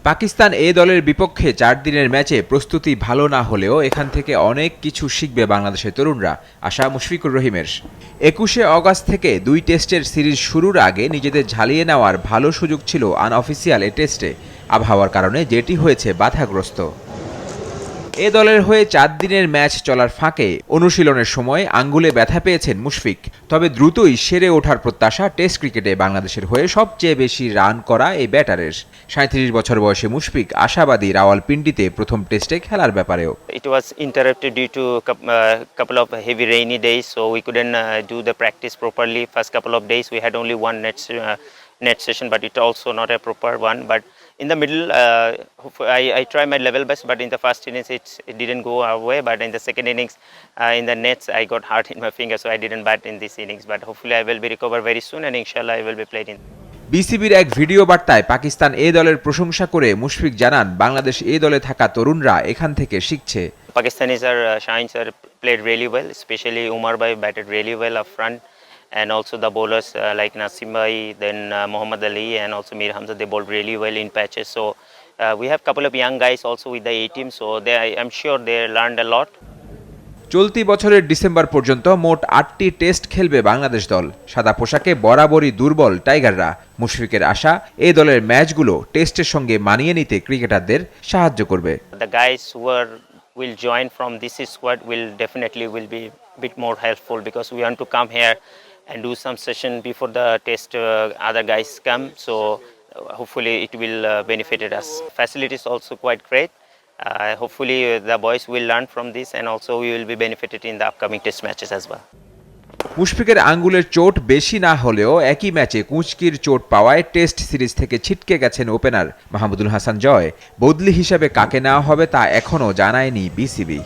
পাকিস্তান এ দলের বিপক্ষে 4 দিনের ম্যাচে প্রস্তুতি ভালো না হলেও এখান থেকে অনেক কিছু শিখবে বাংলাদেশের তরুণরা, আশা মুশফিকুর রহিমের। 21শে অগাস্ট থেকে 2 টেস্টের সিরিজ শুরুর আগে নিজেদের ঝালিয়ে নেওয়ার ভালো সুযোগ ছিল আনঅফিসিয়াল এ টেস্টে। আবহাওয়ার কারণে যেটি হয়েছে বাধাগ্রস্ত। এ দলের হয়ে 4 দিনের ম্যাচ চলার ফাঁকে অনুশীলনের সময় আঙ্গুলে ব্যথা পেয়েছেন মুশফিক। তবে দ্রুতই সেরে ওঠার প্রত্যাশা টেস্ট ক্রিকেটে বাংলাদেশের হয়ে সবচেয়ে বেশি রান করা এই ব্যাটারের। 37 বছর বয়সে মুশফিক আশাবাদী রাওয়ালপিন্ডিতে প্রথম টেস্টে খেলার ব্যাপারেও। It was interrupted due to couple of heavy rainy days, so we couldn't do the practice properly. First couple of days we had only one net session, but it also not a proper one. But in the middle, I tried my level best, but in the first innings it didn't go our way. But in the second innings, in the nets, I got hurt in my finger, so I didn't bat in this innings. But hopefully I will be recovered very soon, and inshallah I will be played in. বিসিবির এক video বার্তায় পাকিস্তান এ দলের প্রশংসা করে মুশফিক জানান, বাংলাদেশ এ দলে থাকা তরুণরা এখান থেকে শিখছে। Pakistanis Shahins played really well, especially Umar Bhai batted really well up front, and also the bowlers like Nasim Bhai, then Muhammad Ali, and also Mir Hamza, they bowled really well in patches. So we have a couple of young guys also with the A team, so I'm sure they learned a lot. চলতি বছরের December পর্যন্ত মোট 8টি test খেলবে বাংলাদেশ দল। সাদা পোশাকে বরাবরই দুর্বল টাইগাররা। মুশফিকের আশা, এই দলের ম্যাচগুলো টেস্টের সঙ্গে মানিয়ে নিতে ক্রিকেটারদের সাহায্য করবে। The guys who will join from this squad will be a bit more helpful, because we want to come here and do some session before the test. Other guys come, so hopefully it will benefit us. Facilities also quite great. Hopefully the boys will learn from this, and also we will be benefited in the upcoming test matches as well. মুশফিকের আঙ্গুলের চোট বেশি না হলেও একই ম্যাচে কুঁচকির চোট পাওয়ায় test series থেকে ছিটকে গেছেন ওপেনার মাহমুদুল হাসান জয়। বদলি হিসেবে কাকে নেওয়া হবে তা এখনও জানায়নি বিসিবি।